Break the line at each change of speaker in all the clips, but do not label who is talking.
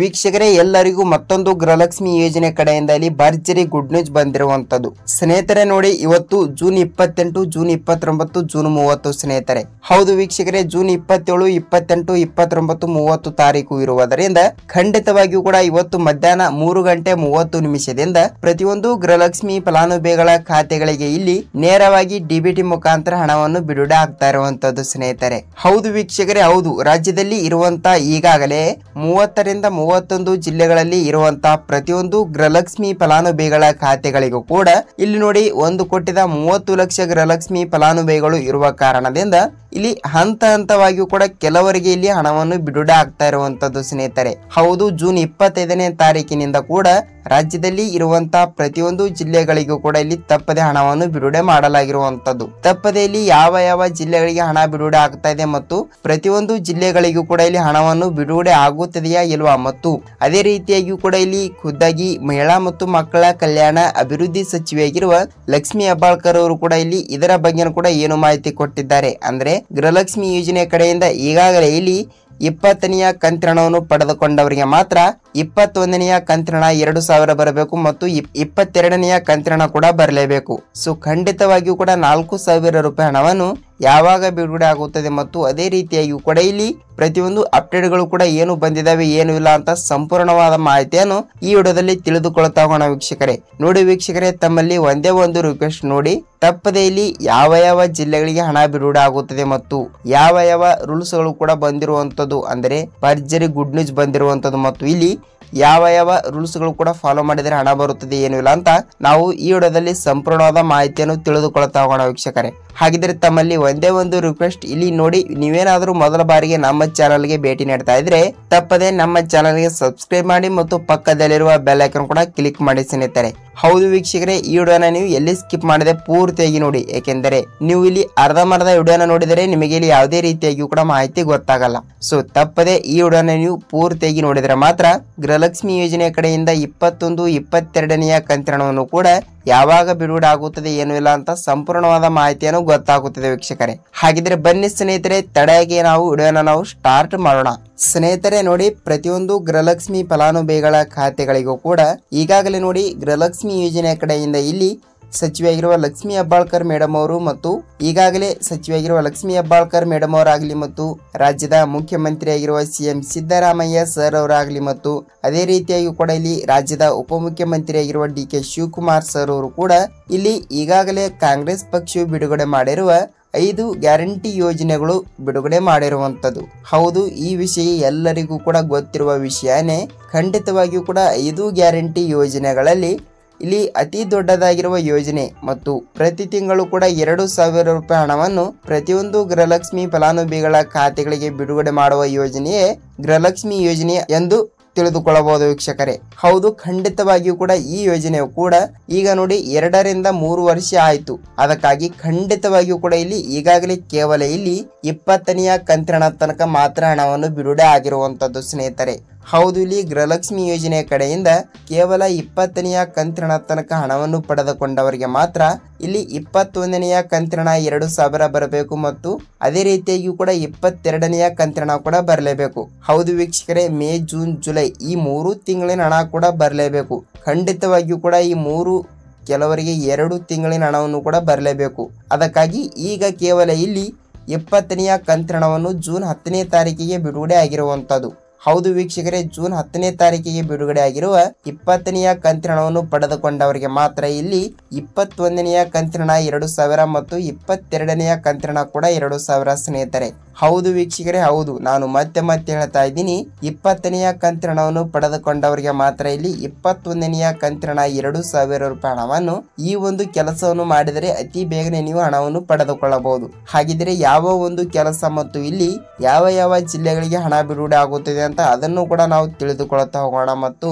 ವೀಕ್ಷಕರೇ, ಎಲ್ಲರಿಗೂ ಮತ್ತೊಂದು ಗೃಹಲಕ್ಷ್ಮಿ ಯೋಜನೆ ಕಡೆಯಿಂದ ಇಲ್ಲಿ ಭರ್ಜರಿ ಗುಡ್ ನ್ಯೂಸ್ ಬಂದಿರುವಂತದ್ದು. ಸ್ನೇಹಿತರೆ ನೋಡಿ, ಇವತ್ತು ಜೂನ್ 28, ಜೂನ್ 29, ಜೂನ್ 30 ಸ್ನೇಹಿತರೆ. ಹೌದು ವೀಕ್ಷಕರೇ, ಜೂನ್ 27, 28, 29, 30 ತಾರೀಕು ಇರುವುದರಿಂದ ಖಂಡಿತವಾಗಿಯೂ ಕೂಡ ಇವತ್ತು ಮಧ್ಯಾಹ್ನ 3:30 ಪ್ರತಿಯೊಂದು ಗೃಹಲಕ್ಷ್ಮಿ ಫಲಾನುಭವಿಗಳ ಖಾತೆಗಳಿಗೆ ಇಲ್ಲಿ ನೇರವಾಗಿ ಡಿಬಿಟಿ ಮುಖಾಂತರ ಹಣವನ್ನು ಬಿಡುಗಡೆ ಆಗ್ತಾ ಇರುವಂತದ್ದು ಸ್ನೇಹಿತರೆ. ಹೌದು ವೀಕ್ಷಕರೇ, ಹೌದು, ರಾಜ್ಯದಲ್ಲಿ ಇರುವಂತ ಈಗಾಗಲೇ 30 ರಿಂದ 31 ಜಿಲ್ಲೆಗಳಲ್ಲಿ ಇರುವಂತಹ ಪ್ರತಿಯೊಂದು ಗೃಹಲಕ್ಷ್ಮಿ ಫಲಾನುಭವಿಗಳ ಖಾತೆಗಳಿಗೂ ಕೂಡ ಇಲ್ಲಿ ನೋಡಿ 1,30,00,000 ಗೃಹಲಕ್ಷ್ಮಿ ಫಲಾನುಭವಿಗಳು ಇರುವ ಕಾರಣದಿಂದ ಇಲ್ಲಿ ಹಂತ ಹಂತವಾಗಿಯೂ ಕೂಡ ಕೆಲವರಿಗೆ ಇಲ್ಲಿ ಹಣವನ್ನು ಬಿಡುಗಡೆ ಆಗ್ತಾ ಇರುವಂತದ್ದು ಸ್ನೇಹಿತರೆ. ಹೌದು, ಜೂನ್ 25ನೇ ತಾರೀಕಿನಿಂದ ಕೂಡ ರಾಜ್ಯದಲ್ಲಿ ಇರುವಂತಹ ಪ್ರತಿಯೊಂದು ಜಿಲ್ಲೆಗಳಿಗೂ ಕೂಡ ಇಲ್ಲಿ ತಪ್ಪದೆ ಹಣವನ್ನು ಬಿಡುಗಡೆ ಮಾಡಲಾಗಿರುವಂತದ್ದು. ತಪ್ಪದೆ ಇಲ್ಲಿ ಯಾವ ಯಾವ ಜಿಲ್ಲೆಗಳಿಗೆ ಹಣ ಬಿಡುಗಡೆ ಆಗ್ತಾ ಇದೆ ಮತ್ತು ಪ್ರತಿಯೊಂದು ಜಿಲ್ಲೆಗಳಿಗೂ ಕೂಡ ಇಲ್ಲಿ ಹಣವನ್ನು ಬಿಡುಗಡೆ ಆಗುತ್ತದೆಯಾ ಇಲ್ವಾ, ಮತ್ತು ಅದೇ ರೀತಿಯಾಗಿಯೂ ಕೂಡ ಇಲ್ಲಿ ಖುದ್ದಾಗಿ ಮಹಿಳಾ ಮತ್ತು ಮಕ್ಕಳ ಕಲ್ಯಾಣ ಅಭಿವೃದ್ಧಿ ಸಚಿವೆಯಾಗಿರುವ ಲಕ್ಷ್ಮಿ ಹೆಬ್ಬಾಳ್ಕರ್ ಅವರು ಕೂಡ ಇಲ್ಲಿ ಇದರ ಬಗ್ಗೆ ಕೂಡ ಏನು ಮಾಹಿತಿ ಕೊಟ್ಟಿದ್ದಾರೆ ಅಂದ್ರೆ, ಗೃಹಲಕ್ಷ್ಮಿ ಯೋಜನೆ ಕಡೆಯಿಂದ ಈಗಾಗಲೇ ಇಲ್ಲಿ 20ನೇ ಕಂತಿನವನ್ನು ಪಡೆದುಕೊಂಡವರಿಗೆ ಮಾತ್ರ 21ನೇ ಕಂತಿನ 2,000 ಬರಬೇಕು ಮತ್ತು 22ನೇ ಕಂತಿನ ಕೂಡ ಬರಲೇಬೇಕು. ಸೊ ಖಂಡಿತವಾಗಿಯೂ ಕೂಡ 4,000 ರೂಪಾಯಿ ಹಣವನ್ನು ಯಾವಾಗ ಬಿಡುಗಡೆ ಆಗುತ್ತದೆ ಮತ್ತು ಅದೇ ರೀತಿಯಾಗಿಯೂ ಕೂಡ ಇಲ್ಲಿ ಪ್ರತಿಯೊಂದು ಅಪ್ಡೇಟ್ಗಳು ಕೂಡ ಏನು ಬಂದಿದಾವೆ ಏನು ಇಲ್ಲ ಅಂತ ಸಂಪೂರ್ಣವಾದ ಮಾಹಿತಿಯನ್ನು ಈ ವಿಡಿಯೋದಲ್ಲಿ ತಿಳಿದುಕೊಳ್ತಾ ಹೋಗೋಣ ವೀಕ್ಷಕರೇ. ನೋಡಿ ವೀಕ್ಷಕರೇ, ತಮ್ಮಲ್ಲಿ ಒಂದೇ ಒಂದು ರಿಕ್ವೆಸ್ಟ್ ನೋಡಿ, ತಪ್ಪದೆ ಇಲ್ಲಿ ಯಾವ ಯಾವ ಜಿಲ್ಲೆಗಳಿಗೆ ಹಣ ಬಿಡುಗಡೆ ಆಗುತ್ತದೆ ಮತ್ತು ಯಾವ ಯಾವ ರೂಲ್ಸ್ ಗಳು ಕೂಡ ಬಂದಿರುವಂತದ್ದು ಅಂದ್ರೆ ಭರ್ಜರಿ ಗುಡ್ ನ್ಯೂಸ್ ಬಂದಿರುವಂತದ್ದು ಮತ್ತು ಇಲ್ಲಿ ಯಾವ ಯಾವ ರೂಲ್ಸ್ ಗಳು ಕೂಡ ಫಾಲೋ ಮಾಡಿದರೆ ಹಣ ಬರುತ್ತದೆ ಏನು ಇಲ್ಲ ಅಂತ ನಾವು ಈ ವಿಡಿಯೋದಲ್ಲಿ ಸಂಪೂರ್ಣವಾದ ಮಾಹಿತಿಯನ್ನು ತಿಳಿದುಕೊಳ್ತಾ ಹೋಗೋಣ ವೀಕ್ಷಕರೇ. ಹಾಗಿದ್ರೆ ತಮ್ಮಲ್ಲಿ ಒಂದೇ ಒಂದು ರಿಕ್ವೆಸ್ಟ್, ಇಲ್ಲಿ ನೋಡಿ, ನೀವೇನಾದ್ರೂ ಮೊದಲ ಬಾರಿಗೆ ನಮ್ಮ ಚಾನಲ್ಗೆ ಭೇಟಿ ನೀಡ್ತಾ ಇದ್ರೆ ತಪ್ಪದೆ ನಮ್ಮ ಚಾನಲ್ಗೆ ಸಬ್ಸ್ಕ್ರೈಬ್ ಮಾಡಿ ಮತ್ತು ಪಕ್ಕದಲ್ಲಿರುವ ಬೆಲ್ ಐಕಾನ್ ಕೂಡ ಕ್ಲಿಕ್ ಮಾಡಿ ಸ್ನೇಹಿತರೆ. ಹೌದು ವೀಕ್ಷಕರೇ, ಈ ವಿಡಿಯೋನ ನೀವು ಎಲ್ಲಿ ಸ್ಕಿಪ್ ಮಾಡದೆ ಪೂರ್ತಿಯಾಗಿ ನೋಡಿ, ಏಕೆಂದರೆ ನೀವು ಇಲ್ಲಿ ಅರ್ಧಂಬರ್ಧ ವಿಡಿಯೋನ ನೋಡಿದರೆ ನಿಮಗೆ ಇಲ್ಲಿ ಯಾವುದೇ ರೀತಿಯಾಗಿ ಕೂಡ ಮಾಹಿತಿ ಗೊತ್ತಾಗಲ್ಲ. ಸೊ ತಪ್ಪದೆ ಈ ವಿಡಿಯೋನ ನೀವು ಪೂರ್ತಿಯಾಗಿ ನೋಡಿದರೆ ಮಾತ್ರ ಗೃಹಲಕ್ಷ್ಮಿ ಯೋಜನೆ ಕಡೆಯಿಂದ 21, 22ನೇ ಕಂತಿನವನ್ನು ಕೂಡ ಯಾವಾಗ ಬಿಡುಗಡೆ ಆಗುತ್ತದೆ ಏನು ಇಲ್ಲ ಅಂತ ಸಂಪೂರ್ಣವಾದ ಮಾಹಿತಿಯನ್ನು ಗೊತ್ತಾಗುತ್ತದೆ ವೀಕ್ಷಕರೇ. ಹಾಗಿದ್ರೆ ಬನ್ನಿ ಸ್ನೇಹಿತರೆ, ತಡೆಯಾಗಿ ನಾವು ವಿಡಿಯೋನ ನಾವು ಸ್ಟಾರ್ಟ್ ಮಾಡೋಣ. ಸ್ನೇಹಿತರೆ ನೋಡಿ, ಪ್ರತಿಯೊಂದು ಗೃಹಲಕ್ಷ್ಮಿ ಫಲಾನುಭವಿಗಳ ಖಾತೆಗಳಿಗೂ ಕೂಡ ಈಗಾಗಲೇ ನೋಡಿ ಗೃಹಲಕ್ಷ್ಮಿ ಯೋಜನೆ ಕಡೆಯಿಂದ ಇಲ್ಲಿ ಸಚಿವೆಯಾಗಿರುವ ಲಕ್ಷ್ಮಿ ಹೆಬ್ಬಾಳ್ಕರ್ ಮೇಡಮ್ ಅವರು ಮತ್ತು ಈಗಾಗಲೇ ಸಚಿವೆಯಾಗಿರುವ ಲಕ್ಷ್ಮಿ ಹೆಬ್ಬಾಳ್ಕರ್ ಮೇಡಮ್ ಅವರಾಗಲಿ ಮತ್ತು ರಾಜ್ಯದ ಮುಖ್ಯಮಂತ್ರಿಯಾಗಿರುವ CM ಸಿದ್ದರಾಮಯ್ಯ ಸರ್ ಅವರಾಗಲಿ ಮತ್ತು ಅದೇ ರೀತಿಯಾಗಿ ಕೂಡ ಇಲ್ಲಿ ರಾಜ್ಯದ ಉಪಮುಖ್ಯಮಂತ್ರಿಯಾಗಿರುವ DK ಶಿವಕುಮಾರ್ ಸರ್ ಅವರು ಕೂಡ ಇಲ್ಲಿ ಈಗಾಗಲೇ ಕಾಂಗ್ರೆಸ್ ಪಕ್ಷವು ಬಿಡುಗಡೆ ಮಾಡಿರುವ 5 ಗ್ಯಾರಂಟಿ ಯೋಜನೆಗಳು ಬಿಡುಗಡೆ ಮಾಡಿರುವಂತದ್ದು. ಹೌದು, ಈ ವಿಷಯ ಎಲ್ಲರಿಗೂ ಕೂಡ ಗೊತ್ತಿರುವ ವಿಷಯನೇ. ಖಂಡಿತವಾಗಿಯೂ ಕೂಡ 5 ಗ್ಯಾರಂಟಿ ಯೋಜನೆಗಳಲ್ಲಿ ಇಲ್ಲಿ ಅತಿ ದೊಡ್ಡದಾಗಿರುವ ಯೋಜನೆ ಮತ್ತು ಪ್ರತಿ ತಿಂಗಳು ಕೂಡ 2,000 ರೂಪಾಯಿ ಹಣವನ್ನು ಪ್ರತಿಯೊಂದು ಗೃಹಲಕ್ಷ್ಮಿ ಫಲಾನುಭವಿಗಳ ಖಾತೆಗಳಿಗೆ ಬಿಡುಗಡೆ ಮಾಡುವ ಯೋಜನೆಯೇ ಗೃಹಲಕ್ಷ್ಮಿ ಯೋಜನೆ ಎಂದು ತಿಳಿದುಕೊಳ್ಳಬಹುದು ವೀಕ್ಷಕರೇ. ಹೌದು, ಖಂಡಿತವಾಗಿಯೂ ಕೂಡ ಈ ಯೋಜನೆಯು ಕೂಡ ಈಗ ನೋಡಿ 2 ರಿಂದ 3 ವರ್ಷ ಆಯ್ತು. ಅದಕ್ಕಾಗಿ ಖಂಡಿತವಾಗಿಯೂ ಕೂಡ ಇಲ್ಲಿ ಈಗಾಗಲೇ ಕೇವಲ ಇಲ್ಲಿ 20ನೇ ಕಂತಿನ ತನಕ ಮಾತ್ರ ಹಣವನ್ನು ಬಿಡುಗಡೆ ಆಗಿರುವಂತದ್ದು ಸ್ನೇಹಿತರೆ. ಹೌದು, ಇಲ್ಲಿ ಗೃಹಲಕ್ಷ್ಮಿ ಯೋಜನೆ ಕಡೆಯಿಂದ ಕೇವಲ 20ನೇ ಕಂತಿನ ತನಕ ಹಣವನ್ನು ಪಡೆದುಕೊಂಡವರಿಗೆ ಮಾತ್ರ ಇಲ್ಲಿ 21ನೇ ಕಂತಿನ 2,000 ಬರಬೇಕು ಮತ್ತು ಅದೇ ರೀತಿಯಾಗಿ ಕೂಡ 22ನೇ ಕಂತಿನ ಕೂಡ ಬರಲೇಬೇಕು. ಹೌದು ವೀಕ್ಷಕರೇ, ಮೇ, ಜೂನ್, ಜುಲೈ ಈ 3 ತಿಂಗಳಿನ ಹಣ ಕೂಡ ಬರಲೇಬೇಕು. ಖಂಡಿತವಾಗಿಯೂ ಕೂಡ ಈ 3 ಕೆಲವರಿಗೆ 2 ತಿಂಗಳಿನ ಹಣವನ್ನು ಕೂಡ ಬರಲೇಬೇಕು. ಅದಕ್ಕಾಗಿ ಈಗ ಕೇವಲ ಇಲ್ಲಿ 20ನೇ ಕಂತಿನವನ್ನು ಜೂನ್ 10ನೇ ತಾರೀಕಿಗೆ ಬಿಡುಗಡೆ ಆಗಿರುವಂತದ್ದು. ಹೌದು ವೀಕ್ಷಕರೇ, ಜೂನ್ 10ನೇ ತಾರೀಕಿಗೆ ಬಿಡುಗಡೆ ಆಗಿರುವ 20ನೇ ಕಂತಿನವನ್ನು ಪಡೆದುಕೊಂಡವರಿಗೆ ಮಾತ್ರ ಇಲ್ಲಿ 21ನೇ ಕಂತಿನ 2,000 ಮತ್ತು 22ನೇ ಕಂತಿನ ಕೂಡ 2,000 ಸ್ನೇಹಿತರೆ. ಹೌದು ವೀಕ್ಷಕರೇ, ಹೌದು, ನಾನು ಮತ್ತೆ ಹೇಳ್ತಾ ಇದ್ದೀನಿ, 20ನೇ ಕಂತಿನವನ್ನು ಪಡೆದುಕೊಂಡವರಿಗೆ ಮಾತ್ರ ಇಲ್ಲಿ 21ನೇ ಕಂತಿನ 2,000 ರೂಪಾಯಿ ಹಣವನ್ನು ಈ ಒಂದು ಕೆಲಸವನ್ನು ಮಾಡಿದರೆ ಅತಿ ಬೇಗನೆ ನೀವು ಹಣವನ್ನು ಪಡೆದುಕೊಳ್ಳಬಹುದು. ಹಾಗಿದ್ರೆ ಯಾವ ಒಂದು ಕೆಲಸ ಮತ್ತು ಇಲ್ಲಿ ಯಾವ ಯಾವ ಜಿಲ್ಲೆಗಳಿಗೆ ಹಣ ಬಿಡುಗಡೆ ಆಗುತ್ತದೆ ಅಂತ ಅದನ್ನು ಕೂಡ ನಾವು ತಿಳಿದುಕೊಳ್ಳುತ್ತಾ ಹೋಗೋಣ.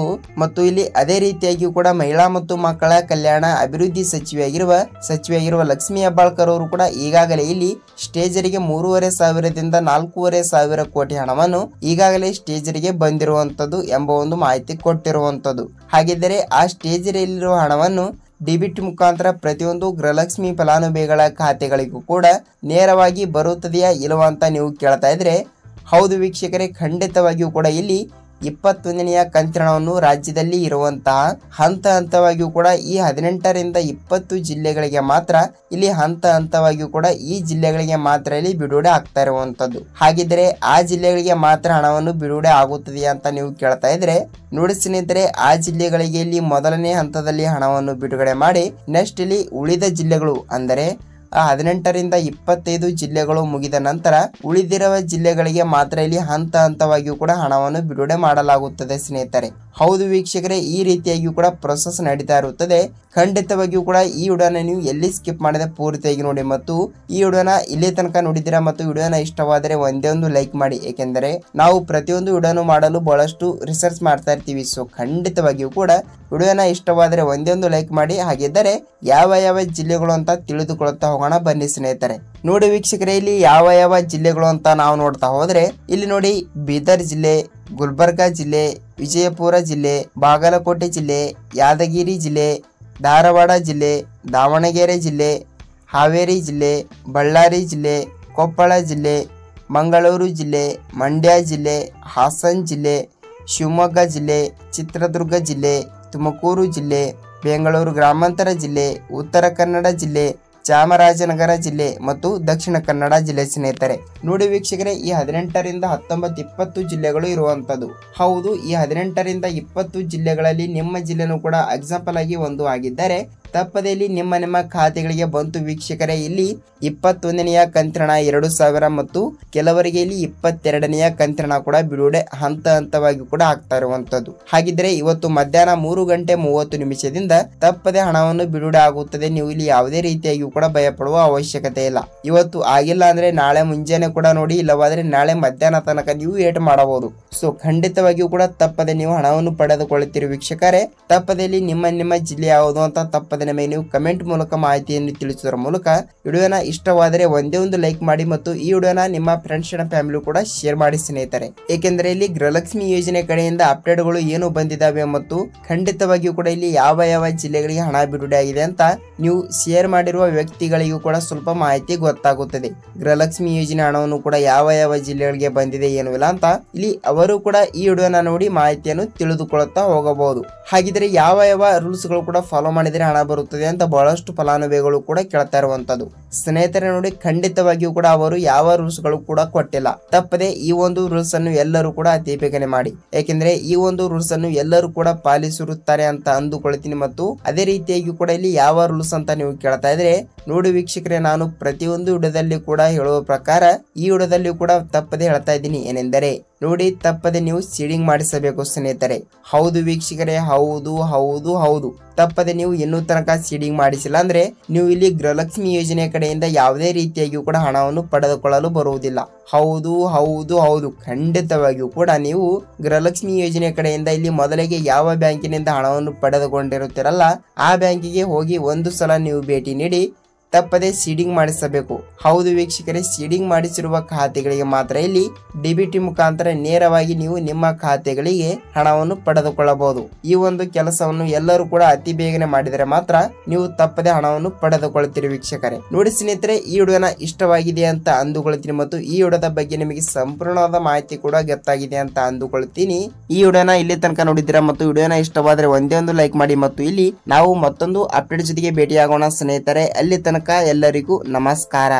ಮತ್ತು ಇಲ್ಲಿ ಅದೇ ರೀತಿಯಾಗಿ ಕೂಡ ಮಹಿಳಾ ಮತ್ತು ಮಕ್ಕಳ ಕಲ್ಯಾಣ ಅಭಿವೃದ್ಧಿ ಸಚಿವೆಯಾಗಿರುವ ಲಕ್ಷ್ಮಿ ಹೆಬ್ಬಾಳ್ಕರ್ ಅವರು ಕೂಡ ಈಗಾಗಲೇ ಇಲ್ಲಿ ಸ್ಟೇಜರಿಗೆ 3,500 4,500 ಕೋಟಿ ಹಣವನ್ನು ಈಗಾಗಲೇ ಸ್ಟೇಜರಿಗೆ ಬಂದಿರುವಂತದ್ದು ಎಂಬ ಒಂದು ಮಾಹಿತಿ ಕೊಟ್ಟಿರುವಂತದ್ದು. ಹಾಗಿದ್ದರೆ ಆ ಸ್ಟೇಜರಿಯಲ್ಲಿರುವ ಹಣವನ್ನು ಡಿಬಿಟಿ ಮುಖಾಂತರ ಪ್ರತಿಯೊಂದು ಗೃಹಲಕ್ಷ್ಮಿ ಫಲಾನುಭವಿಗಳ ಖಾತೆಗಳಿಗೂ ಕೂಡ ನೇರವಾಗಿ ಬರುತ್ತದೆಯಾ ಇಲ್ಲವಾ ಅಂತ ನೀವು ಕೇಳ್ತಾ ಇದ್ರೆ, ಹೌದು ವೀಕ್ಷಕರೇ, ಖಂಡಿತವಾಗಿಯೂ ಕೂಡ ಇಲ್ಲಿ 21ನೆಯ ಕಂತಿನ ಹಣವನ್ನು ರಾಜ್ಯದಲ್ಲಿ ಇರುವಂತಹ ಹಂತ ಹಂತವಾಗಿಯೂ ಕೂಡ ಈ 18ರಿಂದ 20 ಜಿಲ್ಲೆಗಳಿಗೆ ಮಾತ್ರ ಇಲ್ಲಿ ಹಂತ ಹಂತವಾಗಿಯೂ ಕೂಡ ಈ ಜಿಲ್ಲೆಗಳಿಗೆ ಮಾತ್ರ ಇಲ್ಲಿ ಬಿಡುಗಡೆ ಆಗ್ತಾ ಇರುವಂತದ್ದು. ಹಾಗಿದ್ರೆ ಆ ಜಿಲ್ಲೆಗಳಿಗೆ ಮಾತ್ರ ಹಣವನ್ನು ಬಿಡುಗಡೆ ಆಗುತ್ತದೆಯಾ ಅಂತ ನೀವು ಕೇಳ್ತಾ ಇದ್ರೆ, ನೋಡಿ ಸ್ನೇಹಿತರೆ, ಆ ಜಿಲ್ಲೆಗಳಿಗೆ ಇಲ್ಲಿ ಮೊದಲನೇ ಹಂತದಲ್ಲಿ ಹಣವನ್ನು ಬಿಡುಗಡೆ ಮಾಡಿ ನೆಕ್ಸ್ಟ್ ಇಲ್ಲಿ ಉಳಿದ ಜಿಲ್ಲೆಗಳು ಅಂದರೆ ಆ 18ರಿಂದ 25 ಜಿಲ್ಲೆಗಳು ಮುಗಿದ ನಂತರ ಉಳಿದಿರುವ ಜಿಲ್ಲೆಗಳಿಗೆ ಮಾತ್ರ ಇಲ್ಲಿ ಹಂತ ಹಂತವಾಗಿಯೂ ಕೂಡ ಹಣವನ್ನು ಬಿಡುಗಡೆ ಮಾಡಲಾಗುತ್ತದೆ ಸ್ನೇಹಿತರೆ. ಹೌದು ವೀಕ್ಷಕರೇ, ಈ ರೀತಿಯಾಗಿಯೂ ಕೂಡ ಪ್ರೊಸೆಸ್ ನಡೀತಾ ಇರುತ್ತದೆ. ಖಂಡಿತವಾಗಿಯೂ ಕೂಡ ಈ ವಿಡಿಯೋನ ನೀವು ಎಲ್ಲಿ ಸ್ಕಿಪ್ ಮಾಡದೆ ಪೂರ್ತಿಯಾಗಿ ನೋಡಿ ಮತ್ತು ಈ ವಿಡಿಯೋನ ಇಲ್ಲಿ ತನಕ ನೋಡಿದ್ದೀರಾ ಮತ್ತು ವಿಡಿಯೋನ ಇಷ್ಟವಾದರೆ ಒಂದೇ ಒಂದು ಲೈಕ್ ಮಾಡಿ. ಏಕೆಂದರೆ ನಾವು ಪ್ರತಿಯೊಂದು ವಿಡಿಯೋನು ಮಾಡಲು ಬಹಳಷ್ಟು ರಿಸರ್ಚ್ ಮಾಡ್ತಾ ಇರ್ತೀವಿ. ಸೊ ಖಂಡಿತವಾಗಿಯೂ ಕೂಡ ವಿಡಿಯೋನ ಇಷ್ಟವಾದರೆ ಒಂದೇ ಒಂದು ಲೈಕ್ ಮಾಡಿ. ಹಾಗಿದ್ದರೆ ಯಾವ ಯಾವ ಜಿಲ್ಲೆಗಳು ಅಂತ ತಿಳಿದುಕೊಳ್ಳುತ್ತಾ ಹೋಗೋಣ ಬನ್ನಿ ಸ್ನೇಹಿತರೆ. ನೋಡಿ ವೀಕ್ಷಕರೇ, ಇಲ್ಲಿ ಯಾವ ಯಾವ ಜಿಲ್ಲೆಗಳು ಅಂತ ನಾವು ನೋಡ್ತಾ ಹೋದ್ರೆ ಇಲ್ಲಿ ನೋಡಿ, ಬೀದರ್ ಜಿಲ್ಲೆ, ಗುಲ್ಬರ್ಗಾ ಜಿಲ್ಲೆ, ವಿಜಯಪುರ ಜಿಲ್ಲೆ, ಬಾಗಲಕೋಟೆ ಜಿಲ್ಲೆ, ಯಾದಗಿರಿ ಜಿಲ್ಲೆ, ಧಾರವಾಡ ಜಿಲ್ಲೆ, ದಾವಣಗೆರೆ ಜಿಲ್ಲೆ, ಹಾವೇರಿ ಜಿಲ್ಲೆ, ಬಳ್ಳಾರಿ ಜಿಲ್ಲೆ, ಕೊಪ್ಪಳ ಜಿಲ್ಲೆ, ಮಂಗಳೂರು ಜಿಲ್ಲೆ, ಮಂಡ್ಯ ಜಿಲ್ಲೆ, ಹಾಸನ ಜಿಲ್ಲೆ, ಶಿವಮೊಗ್ಗ ಜಿಲ್ಲೆ, ಚಿತ್ರದುರ್ಗ ಜಿಲ್ಲೆ, ತುಮಕೂರು ಜಿಲ್ಲೆ, ಬೆಂಗಳೂರು ಗ್ರಾಮಾಂತರ ಜಿಲ್ಲೆ, ಉತ್ತರ ಕನ್ನಡ ಜಿಲ್ಲೆ, ಚಾಮರಾಜನಗರ ಜಿಲ್ಲೆ ಮತ್ತು ದಕ್ಷಿಣ ಕನ್ನಡ ಜಿಲ್ಲೆ ಸ್ನೇಹಿತರೆ. ನೋಡಿ ವೀಕ್ಷಕರೇ, ಈ 18ರಿಂದ 19, 20 ಜಿಲ್ಲೆಗಳು ಇರುವಂತದ್ದು. ಹೌದು, ಈ 18ರಿಂದ 20 ಜಿಲ್ಲೆಗಳಲ್ಲಿ ನಿಮ್ಮ ಜಿಲ್ಲೆನೂ ಕೂಡ ಎಕ್ಸಾಂಪಲ್ ಆಗಿ ಒಂದು ಆಗಿದ್ದರೆ ತಪ್ಪದೆ ಇಲ್ಲಿ ನಿಮ್ಮ ಖಾತೆಗಳಿಗೆ ಬಂತು ವೀಕ್ಷಕರೇ. ಇಲ್ಲಿ 21ನೆಯ ಕಂತಿನ 2,000 ಮತ್ತು ಕೆಲವರಿಗೆ ಇಲ್ಲಿ 22ನೆಯ ಕಂತಿನ ಕೂಡ ಬಿಡುಗಡೆ ಹಂತ ಹಂತವಾಗಿ ಕೂಡ ಆಗ್ತಾ ಇರುವಂತದ್ದು. ಹಾಗಿದ್ರೆ ಇವತ್ತು ಮಧ್ಯಾಹ್ನ 3:30 ತಪ್ಪದೆ ಹಣವನ್ನು ಬಿಡುಗಡೆ ಆಗುತ್ತದೆ. ನೀವು ಇಲ್ಲಿ ಯಾವುದೇ ರೀತಿಯಾಗಿ ಕೂಡ ಭಯಪಡುವ ಅವಶ್ಯಕತೆ ಇಲ್ಲ. ಇವತ್ತು ಆಗಿಲ್ಲ ಅಂದ್ರೆ ನಾಳೆ ಮುಂಜಾನೆ ಕೂಡ ನೋಡಿ, ಇಲ್ಲವಾದ್ರೆ ನಾಳೆ ಮಧ್ಯಾಹ್ನ ತನಕ ನೀವು ವೇಟ್ ಮಾಡಬಹುದು. ಸೊ ಖಂಡಿತವಾಗಿಯೂ ಕೂಡ ತಪ್ಪದೆ ನೀವು ಹಣವನ್ನು ಪಡೆದುಕೊಳ್ಳುತ್ತೀರಿ ವೀಕ್ಷಕರೇ. ತಪ್ಪದೆ ಇಲ್ಲಿ ನಿಮ್ಮ ಜಿಲ್ಲೆ ಯಾವುದು ಅಂತ ತಪ್ಪದೆ ನಮಗೆ ನೀವು ಕಮೆಂಟ್ ಮೂಲಕ ಮಾಹಿತಿಯನ್ನು ತಿಳಿಸುವುದರ ಮೂಲಕ ವಿಡಿಯೋನ ಇಷ್ಟವಾದರೆ ಒಂದೇ ಒಂದು ಲೈಕ್ ಮಾಡಿ ಮತ್ತು ಈ ವಿಡಿಯೋನ ನಿಮ್ಮ ಫ್ರೆಂಡ್ಸ್ ಅಂಡ್ ಫ್ಯಾಮಿಲಿ ಕೂಡ ಶೇರ್ ಮಾಡಿ ಸ್ನೇಹಿತರೆ. ಏಕೆಂದರೆ ಇಲ್ಲಿ ಗೃಹಲಕ್ಷ್ಮಿ ಯೋಜನೆ ಕಡೆಯಿಂದ ಅಪ್ಡೇಟ್ಗಳು ಏನು ಬಂದಿದ್ದಾವೆ ಮತ್ತು ಖಂಡಿತವಾಗಿಯೂ ಕೂಡ ಇಲ್ಲಿ ಯಾವ ಯಾವ ಜಿಲ್ಲೆಗಳಿಗೆ ಹಣ ಬಿಡುಗಡೆ ಆಗಿದೆ ಅಂತ ನೀವು ಶೇರ್ ಮಾಡಿರುವ ವ್ಯಕ್ತಿಗಳಿಗೂ ಕೂಡ ಸ್ವಲ್ಪ ಮಾಹಿತಿ ಗೊತ್ತಾಗುತ್ತದೆ. ಗೃಹಲಕ್ಷ್ಮಿ ಯೋಜನೆ ಹಣವನ್ನು ಕೂಡ ಯಾವ ಯಾವ ಜಿಲ್ಲೆಗಳಿಗೆ ಬಂದಿದೆ ಏನು ಇಲ್ಲ ಅಂತ ಇಲ್ಲಿ ಅವರು ಕೂಡ ಈ ವಿಡಿಯೋನ ನೋಡಿ ಮಾಹಿತಿಯನ್ನು ತಿಳಿದುಕೊಳ್ಳುತ್ತಾ ಹೋಗಬಹುದು. ಹಾಗಿದ್ರೆ ಯಾವ ಯಾವ ರೂಲ್ಸ್ ಗಳು ಕೂಡ ಫಾಲೋ ಮಾಡಿದರೆ ಹಣ ಬರುತ್ತದೆ ಅಂತ ಬಹಳಷ್ಟು ಫಲಾನುಭವಿಗಳು ಕೂಡ ಕೇಳ್ತಾ ಇರುವಂತದ್ದು ಸ್ನೇಹಿತರೆ. ನೋಡಿ, ಖಂಡಿತವಾಗಿಯೂ ಕೂಡ ಅವರು ಯಾವ ರೂಲ್ಸ್ ಗಳು ಕೂಡ ಕೊಟ್ಟಿಲ್ಲ. ತಪ್ಪದೆ ಈ ಒಂದು ರೂಲ್ಸ್ ಅನ್ನು ಎಲ್ಲರೂ ಕೂಡ ಅತಿ ಬೇಗನೆ ಮಾಡಿ. ಯಾಕೆಂದ್ರೆ ಈ ಒಂದು ರೂಲ್ಸ್ ಅನ್ನು ಎಲ್ಲರೂ ಕೂಡ ಪಾಲಿಸಿರುತ್ತಾರೆ ಅಂತ ಅಂದುಕೊಳ್ತೀನಿ. ಮತ್ತು ಅದೇ ರೀತಿಯಾಗಿ ಕೂಡ ಇಲ್ಲಿ ಯಾವ ರೂಲ್ಸ್ ಅಂತ ನೀವು ಕೇಳ್ತಾ ಇದ್ರೆ, ನೋಡಿ ವೀಕ್ಷಕರೇ, ನಾನು ಪ್ರತಿಯೊಂದು ವಿಡಿಯೋದಲ್ಲಿ ಕೂಡ ಹೇಳುವ ಪ್ರಕಾರ ಈ ವಿಡಿಯೋದಲ್ಲಿ ಕೂಡ ತಪ್ಪದೆ ಹೇಳ್ತಾ ಇದ್ದೀನಿ. ಏನೆಂದರೆ ನೋಡಿ, ತಪ್ಪದೆ ನೀವು ಸೀಡಿಂಗ್ ಮಾಡಿಸಬೇಕು ಸ್ನೇಹಿತರೆ. ಹೌದು ವೀಕ್ಷಕರೇ, ಹೌದು ಹೌದು ಹೌದು ತಪ್ಪದೆ ನೀವು ಇನ್ನೂ ತನಕ ಸೀಡಿಂಗ್ ಮಾಡಿಸಿಲ್ಲ ಅಂದ್ರೆ ನೀವು ಇಲ್ಲಿ ಗೃಹಲಕ್ಷ್ಮಿ ಯೋಜನೆ ಕಡೆಯಿಂದ ಯಾವುದೇ ರೀತಿಯಾಗಿಯೂ ಕೂಡ ಹಣವನ್ನು ಪಡೆದುಕೊಳ್ಳಲು ಬರುವುದಿಲ್ಲ. ಹೌದು ಹೌದು ಹೌದು ಖಂಡಿತವಾಗಿಯೂ ಕೂಡ ನೀವು ಗೃಹಲಕ್ಷ್ಮಿ ಯೋಜನೆ ಕಡೆಯಿಂದ ಇಲ್ಲಿ ಮೊದಲಿಗೆ ಯಾವ ಬ್ಯಾಂಕಿನಿಂದ ಹಣವನ್ನು ಪಡೆದುಕೊಂಡಿರುತ್ತೀರಲ್ಲ ಆ ಬ್ಯಾಂಕಿಗೆ ಹೋಗಿ ಒಂದು ಸಲ ನೀವು ಭೇಟಿ ನೀಡಿ ತಪ್ಪದೆ ಸೀಡಿಂಗ್ ಮಾಡಿಸಬೇಕು. ಹೌದು ವೀಕ್ಷಕರೇ, ಸೀಡಿಂಗ್ ಮಾಡಿಸಿರುವ ಖಾತೆಗಳಿಗೆ ಮಾತ್ರ ಇಲ್ಲಿ ಡಿಬಿಟಿ ಮುಖಾಂತರ ನೇರವಾಗಿ ನೀವು ನಿಮ್ಮ ಖಾತೆಗಳಿಗೆ ಹಣವನ್ನು ಪಡೆದುಕೊಳ್ಳಬಹುದು. ಈ ಒಂದು ಕೆಲಸವನ್ನು ಎಲ್ಲರೂ ಕೂಡ ಅತಿ ಬೇಗನೆ ಮಾಡಿದರೆ ಮಾತ್ರ ನೀವು ತಪ್ಪದೆ ಹಣವನ್ನು ಪಡೆದುಕೊಳ್ಳುತ್ತೀರಿ ವೀಕ್ಷಕರೇ. ನೋಡಿ ಸ್ನೇಹಿತರೆ, ಈ ವಿಡಿಯೋನ ಇಷ್ಟವಾಗಿದೆ ಅಂತ ಅಂದುಕೊಳ್ತೀನಿ ಮತ್ತು ಈ ವಿಡಿಯೋದ ಬಗ್ಗೆ ನಿಮಗೆ ಸಂಪೂರ್ಣವಾದ ಮಾಹಿತಿ ಕೂಡ ಗೊತ್ತಾಗಿದೆ ಅಂತ ಅಂದುಕೊಳ್ತೀನಿ. ಈ ವಿಡಿಯೋನ ಇಲ್ಲಿ ತನಕ ನೋಡಿದ್ದೀರಾ ಮತ್ತು ವಿಡಿಯೋನ ಇಷ್ಟವಾದರೆ ಒಂದೇ ಒಂದು ಲೈಕ್ ಮಾಡಿ ಮತ್ತು ಇಲ್ಲಿ ನಾವು ಮತ್ತೊಂದು ಅಪ್ಡೇಟ್ ಜೊತೆಗೆ ಭೇಟಿಯಾಗೋಣ ಸ್ನೇಹಿತರೆ. ಅಲ್ಲಿ ತನಕ ಎಲ್ಲರಿಗೂ ನಮಸ್ಕಾರ.